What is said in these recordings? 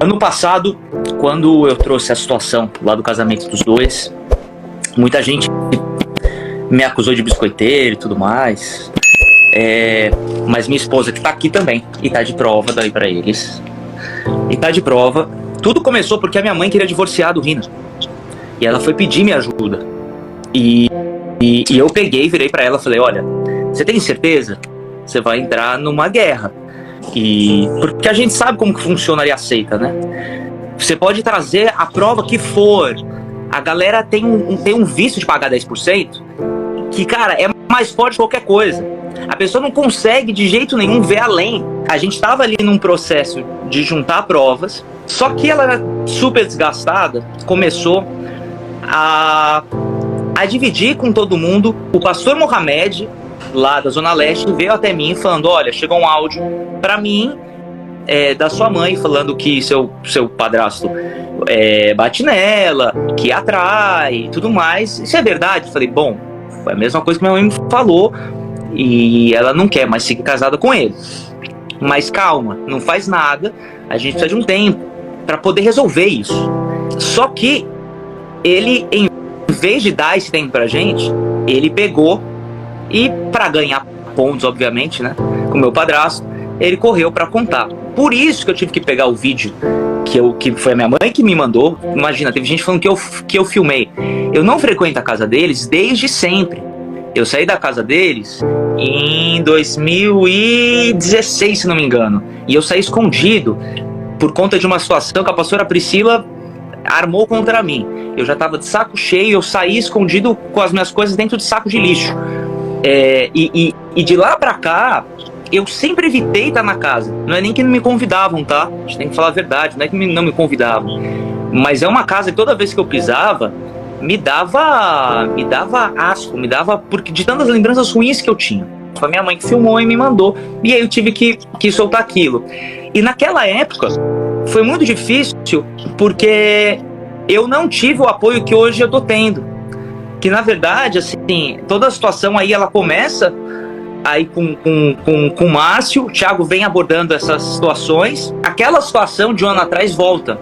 ano passado, quando eu trouxe a situação lá do casamento dos dois, muita gente me acusou de biscoiteiro e tudo mais. Mas minha esposa, que tá aqui também, e tá de prova daí pra eles. E tá de prova. Tudo começou porque a minha mãe queria divorciar do Rina. E ela foi pedir minha ajuda. E eu peguei, virei pra ela e falei, olha, você tem certeza? Você vai entrar numa guerra. Porque a gente sabe como que funciona ali a seita, né? Você pode trazer a prova que for. A galera tem um vício de pagar 10%, que, cara, é mais forte que qualquer coisa. A pessoa não consegue de jeito nenhum ver além. A gente tava ali num processo de juntar provas, só que ela era super desgastada, começou a dividir com todo mundo. O pastor Mohamed, lá da Zona Leste, veio até mim falando, olha, chegou um áudio pra mim da sua mãe falando que seu padrasto bate nela, que atrai e tudo mais. Isso é verdade? Eu falei, bom, foi a mesma coisa que minha mãe me falou e ela não quer mais seguir casada com ele. Mas calma, não faz nada, a gente precisa de um tempo pra poder resolver isso. Só que ele, em vez de dar esse tempo pra gente, ele pegou e, pra ganhar pontos, obviamente, né, com o meu padrasto, ele correu pra contar. Por isso que eu tive que pegar o vídeo que foi a minha mãe que me mandou. Imagina, teve gente falando que eu filmei. Eu não frequento a casa deles desde sempre. Eu saí da casa deles em 2016, se não me engano. E eu saí escondido por conta de uma situação que a pastora Priscila armou contra mim. Eu já tava de saco cheio, eu saí escondido com as minhas coisas dentro de saco de lixo. E de lá pra cá, eu sempre evitei estar na casa. Não é nem que não me convidavam, tá? A gente tem que falar a verdade, não é que não me convidavam. Mas é uma casa que toda vez que eu pisava, me dava asco, porque de tantas lembranças ruins que eu tinha. Foi a minha mãe que filmou e me mandou. E aí eu tive que soltar aquilo. E naquela época, foi muito difícil, porque eu não tive o apoio que hoje eu tô tendo. Que na verdade, assim, toda a situação aí, ela começa aí com o Márcio. O Thiago vem abordando essas situações. Aquela situação de um ano atrás volta.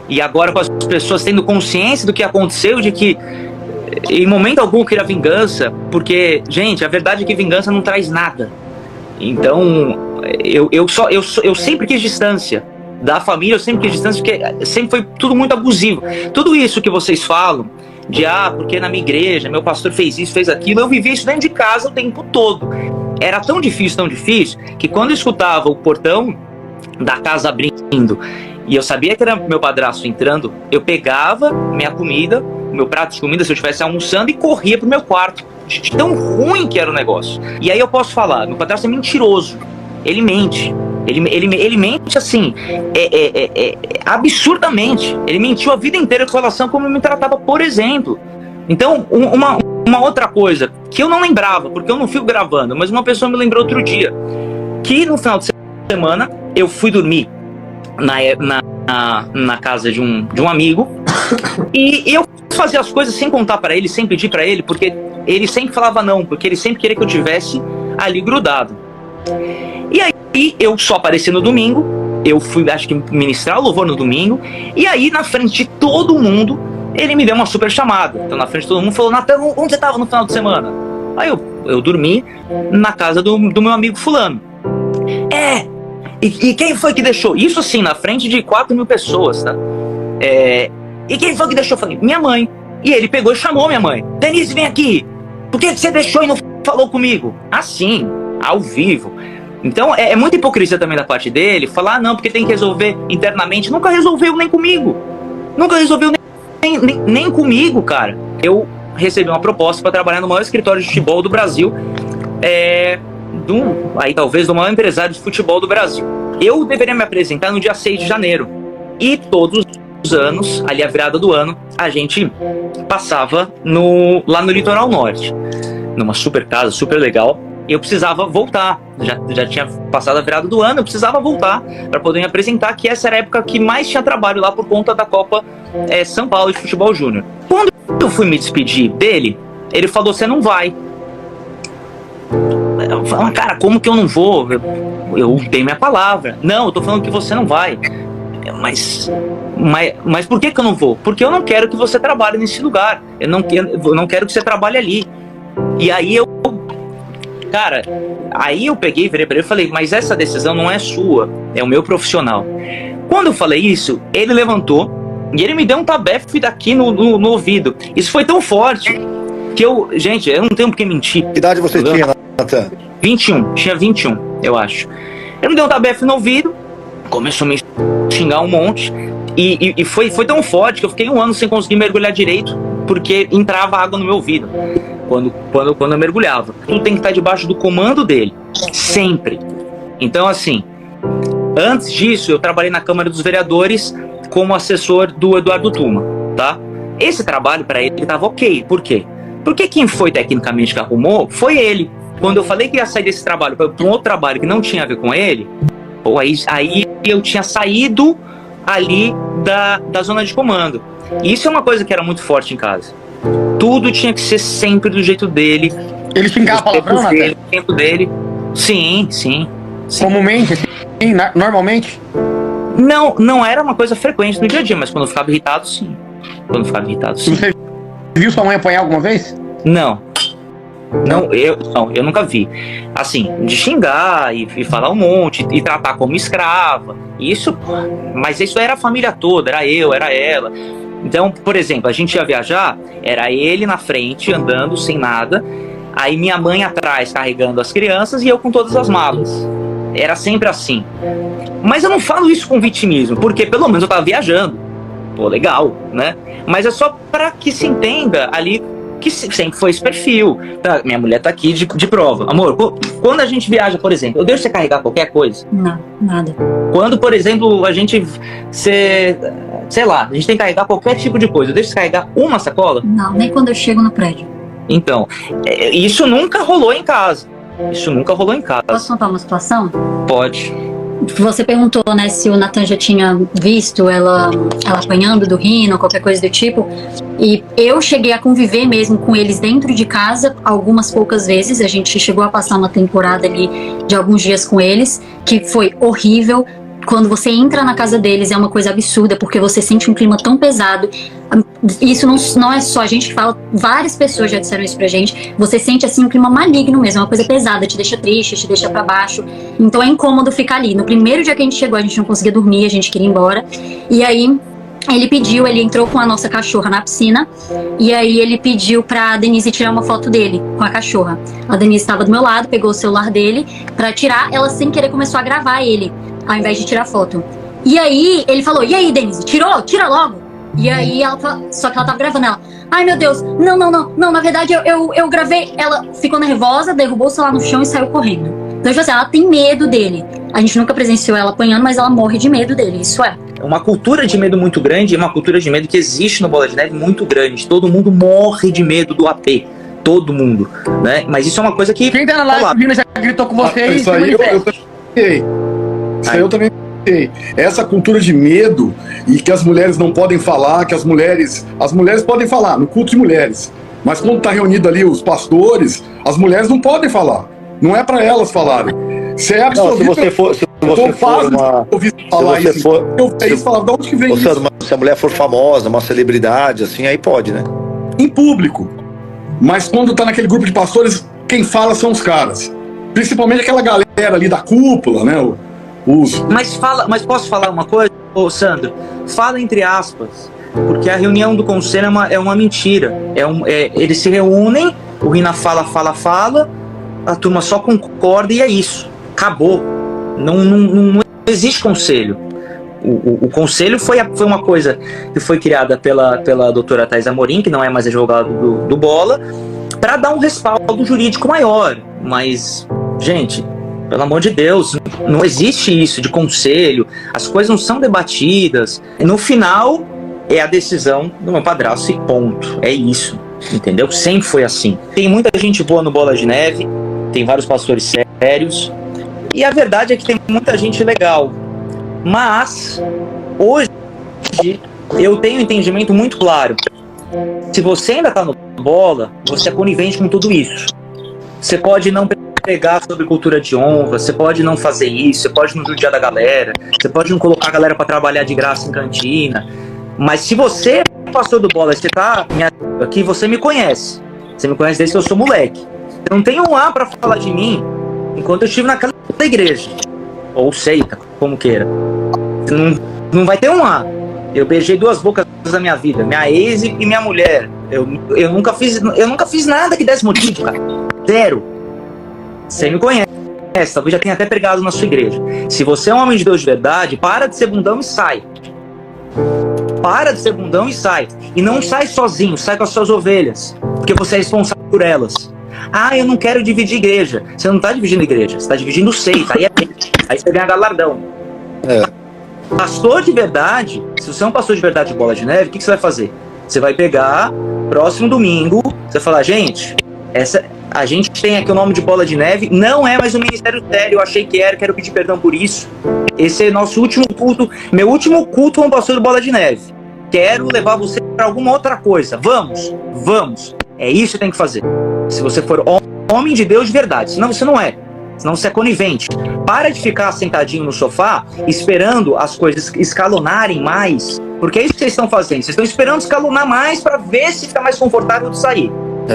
E agora com as pessoas tendo consciência do que aconteceu, de que em momento algum eu queria vingança, porque, gente, a verdade é que vingança não traz nada. Então, eu sempre quis distância da família, eu sempre quis distância, porque sempre foi tudo muito abusivo. Tudo isso que vocês falam, de porque na minha igreja, meu pastor fez isso, fez aquilo, eu vivia isso dentro de casa o tempo todo. Era tão difícil, que quando eu escutava o portão da casa abrindo, e eu sabia que era meu padrasto entrando, eu pegava minha comida, meu prato de comida, se eu estivesse almoçando, e corria pro meu quarto. De tão ruim que era o negócio. E aí eu posso falar, meu padrasto é mentiroso. Ele mente. Ele mente assim, absurdamente. Ele mentiu a vida inteira com relação a como me tratava, por exemplo. Então, uma outra coisa, que eu não lembrava, porque eu não fico gravando, mas uma pessoa me lembrou outro dia, que no final de semana, eu fui dormir na casa de um amigo, e eu fazia as coisas sem contar pra ele, sem pedir pra ele, porque ele sempre falava não, porque ele sempre queria que eu tivesse ali grudado. E aí eu só apareci no domingo, eu fui, acho que ministrar o louvor no domingo, e aí na frente de todo mundo, ele me deu uma super chamada. Então na frente de todo mundo falou, Natan, onde você tava no final de semana? Aí eu dormi na casa do meu amigo fulano. E quem foi que deixou? Isso assim, na frente de 4.000 pessoas, tá? E quem foi que deixou? Eu falei, minha mãe. E ele pegou e chamou minha mãe. Denise, vem aqui. Por que você deixou e não falou comigo? Assim, ao vivo. Então é muita hipocrisia também da parte dele. Falar, não, porque tem que resolver internamente. Nunca resolveu nem comigo. Nunca resolveu nem comigo, cara. Eu recebi uma proposta para trabalhar no maior escritório de futebol do Brasil. Aí talvez do maior empresário de futebol do Brasil. Eu deveria me apresentar no dia 6 de janeiro. E todos os anos, ali a virada do ano, a gente passava lá no litoral norte, numa super casa, super legal. Eu precisava voltar, já tinha passado a virada do ano, eu precisava voltar para poder me apresentar, que essa era a época que mais tinha trabalho lá por conta da Copa São Paulo de Futebol Júnior. Quando eu fui me despedir dele, ele falou, você não vai. Eu falei, cara, como que eu não vou? Eu dei minha palavra. Não, eu tô falando que você não vai. mas por que eu não vou? Porque eu não quero que você trabalhe nesse lugar. Eu não quero que você trabalhe ali. E aí cara, aí eu peguei, virei pra ele e falei, mas essa decisão não é sua, é o meu profissional. Quando eu falei isso, ele levantou e ele me deu um tabefe daqui no ouvido. Isso foi tão forte que gente, eu não tenho por que mentir. Que idade você tinha, Natan? 21, tinha 21, eu acho. Ele me deu um tabefe no ouvido, começou a me xingar um monte, e foi tão forte que eu fiquei 1 ano sem conseguir mergulhar direito, porque entrava água no meu ouvido quando eu mergulhava. Tudo tem que estar debaixo do comando dele, sempre. Então, assim, antes disso, eu trabalhei na Câmara dos Vereadores como assessor do Eduardo Tuma, tá? Esse trabalho para ele estava ok. Por quê? Porque quem foi tecnicamente que arrumou foi ele. Quando eu falei que ia sair desse trabalho para um outro trabalho que não tinha a ver com ele, aí eu tinha saído ali da zona de comando. E isso é uma coisa que era muito forte em casa. Tudo tinha que ser sempre do jeito dele. Ele xingava palavrão, Natan? O tempo dele. Sim. Comumente, assim, normalmente? Não era uma coisa frequente no dia a dia, mas quando eu ficava irritado, sim. Você viu sua mãe apanhar alguma vez? Não, eu nunca vi. Assim, de xingar e falar um monte, e tratar como escrava. Mas isso era a família toda, era eu, era ela. Então, por exemplo, a gente ia viajar, era ele na frente, andando sem nada, aí minha mãe atrás carregando as crianças e eu com todas as malas. Era sempre assim. Mas eu não falo isso com vitimismo, porque pelo menos eu tava viajando. Pô, legal, né? Mas é só pra que se entenda ali que sempre foi esse perfil. Tá, minha mulher tá aqui de prova. Amor, quando a gente viaja, por exemplo, eu deixo você carregar qualquer coisa? Não, nada. Quando, por exemplo, a gente sei lá, a gente tem que carregar qualquer tipo de coisa, eu deixo você carregar uma sacola? Não, nem quando eu chego no prédio. Então, isso nunca rolou em casa. Posso contar uma situação? Pode. Você perguntou, né, se o Natan já tinha visto ela apanhando do Rino, qualquer coisa do tipo. E eu cheguei a conviver mesmo com eles dentro de casa algumas poucas vezes. A gente chegou a passar uma temporada ali de alguns dias com eles, que foi horrível. Quando você entra na casa deles é uma coisa absurda, porque você sente um clima tão pesado. Isso não é só a gente que fala, várias pessoas já disseram isso pra gente. Você sente assim um clima maligno mesmo, uma coisa pesada, te deixa triste, te deixa pra baixo. Então é incômodo ficar ali. No primeiro dia que a gente chegou, a gente não conseguia dormir, a gente queria ir embora. E aí ele entrou com a nossa cachorra na piscina, e aí ele pediu pra Denise tirar uma foto dele com a cachorra. A Denise estava do meu lado, pegou o celular dele pra tirar, ela sem querer começou a gravar ele, ao invés de tirar foto. E aí ele falou, e aí Denise, tirou? Tira logo. E aí só que ela tava gravando, ela, ai meu Deus, não, na verdade eu gravei. Ela ficou nervosa, derrubou o celular no chão e saiu correndo. Então, tipo assim, ela tem medo dele. A gente nunca presenciou ela apanhando, mas ela morre de medo dele, isso é. Uma cultura de medo muito grande, uma cultura de medo que existe no Bola de Neve muito grande. Todo mundo morre de medo do AP. Todo mundo, né? Mas isso é uma coisa que... Quem tá na live, o Vina já gritou com você isso aí eu também sei. Essa cultura de medo e que as mulheres não podem falar, que as mulheres podem falar no culto de mulheres, mas quando tá reunido ali os pastores, as mulheres não podem falar. Não é para elas falarem. Se é absorvido, se você a mulher for famosa, uma celebridade, assim, aí pode, né? Em público. Mas quando tá naquele grupo de pastores, quem fala são os caras. Principalmente aquela galera ali da cúpula, né? Mas posso falar uma coisa, ô Sandro? Fala entre aspas, porque a reunião do conselho é uma mentira. Eles se reúnem, o Rina fala, a turma só concorda e é isso. Acabou. Não existe conselho. O conselho foi uma coisa que foi criada pela doutora Thais Amorim, que não é mais advogado do Bola, para dar um respaldo jurídico maior. Mas, gente, pelo amor de Deus, não existe isso de conselho, as coisas não são debatidas. No final, é a decisão do meu padrasto e ponto. É isso, entendeu? Sempre foi assim. Tem muita gente boa no Bola de Neve, tem vários pastores sérios, e a verdade é que tem muita gente legal. Mas, hoje, eu tenho um entendimento muito claro. Se você ainda tá no Bola, você é conivente com tudo isso. Você pode não pregar sobre cultura de honra, você pode não fazer isso, você pode não judiar da galera, você pode não colocar a galera pra trabalhar de graça em cantina, mas se você é pastor do Bola, você tá aqui, você me conhece. Você me conhece desde que eu sou moleque. Você não tem um A pra falar de mim enquanto eu estive naquela igreja. Ou seita, como queira. Não vai ter um A. Eu beijei 2 bocas da minha vida, minha ex e minha mulher. Eu nunca fiz nada que desse motivo, cara. 0. Você me conhece, talvez já tenha até pregado na sua igreja. Se você é um homem de Deus de verdade, para de ser bundão e sai. Para de ser bundão e sai. E não sai sozinho, sai com as suas ovelhas. Porque você é responsável por elas. Ah, eu não quero dividir igreja. Você não está dividindo igreja, você está dividindo seita. Aí você ganha galardão. Pastor de verdade, se você é um pastor de verdade de Bola de Neve, o que você vai fazer? Você vai pegar, próximo domingo, você vai falar, gente, a gente tem aqui o nome de Bola de Neve, não é mais um ministério sério, eu achei que era, quero pedir perdão por isso. Esse é nosso último culto, meu último culto como pastor de Bola de Neve. Quero levar você para alguma outra coisa. Vamos. É isso que você tem que fazer. Se você for homem de Deus de verdade, senão você não é. Senão você é conivente. Para de ficar sentadinho no sofá, esperando as coisas escalonarem mais, porque é isso que vocês estão fazendo. Vocês estão esperando escalonar mais para ver se fica mais confortável de sair.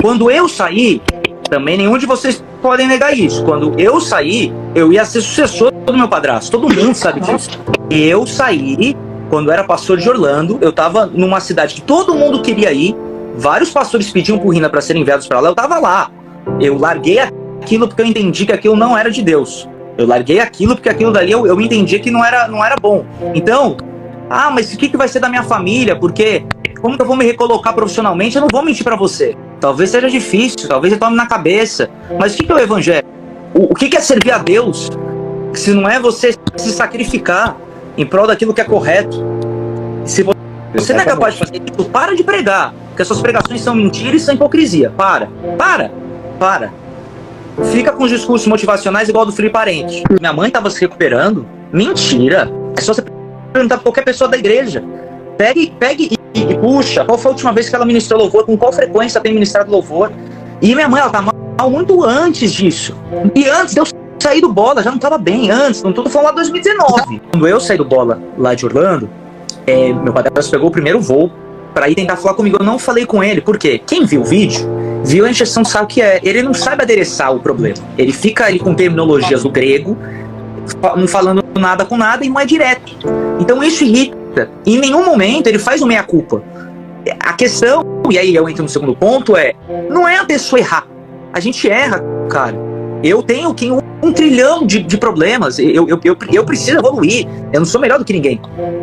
Quando eu sair, também nenhum de vocês podem negar isso. Quando eu saí, eu ia ser sucessor do meu padrasto. Todo mundo sabe disso. Eu saí, quando era pastor de Orlando, eu tava numa cidade que todo mundo queria ir, vários pastores pediam por Rina para serem enviados para lá, eu tava lá. Eu larguei aquilo porque eu entendi que aquilo não era de Deus. Eu larguei aquilo porque aquilo dali eu entendi que não era bom. Então, mas o que vai ser da minha família? Porque como que eu vou me recolocar profissionalmente? Eu não vou mentir pra você. Talvez seja difícil, talvez você tome na cabeça. Mas o que é o evangelho? O que é servir a Deus? Se não é você se sacrificar em prol daquilo que é correto. Se você não é capaz de fazer isso, para de pregar. Porque as suas pregações são mentira e são hipocrisia. Para. Fica com os discursos motivacionais igual do Felipe Parente. Minha mãe estava se recuperando. Mentira. É só você perguntar pra qualquer pessoa da igreja. Pegue e puxa. Qual foi a última vez que ela ministrou louvor? Com qual frequência ela tem ministrado louvor? E minha mãe, ela tá mal muito antes disso. E antes de eu sair do Bola, já não tava bem. Antes, não tô falando lá 2019. Quando eu saí do Bola lá de Orlando, meu padrasto pegou o primeiro voo pra ir tentar falar comigo. Eu não falei com ele, por quê? Quem viu o vídeo, viu a encheção, sabe o que é. Ele não sabe adereçar o problema. Ele fica ali com terminologias do grego, não falando nada com nada e não é direto. Então isso irrita. E em nenhum momento ele faz o meia-culpa. A questão, e aí eu entro no segundo ponto, não é a pessoa errar. A gente erra, cara. Eu tenho um trilhão de problemas. Eu preciso evoluir. Eu não sou melhor do que ninguém.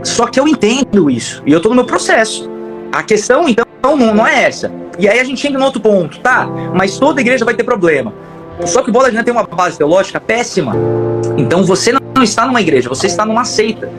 Só que eu entendo isso. E eu tô no meu processo. A questão, então, não é essa. E aí a gente entra no outro ponto, tá? Mas toda igreja vai ter problema. Só que o Bola de Neve tem uma base teológica péssima. Então você não está numa igreja, você está numa seita.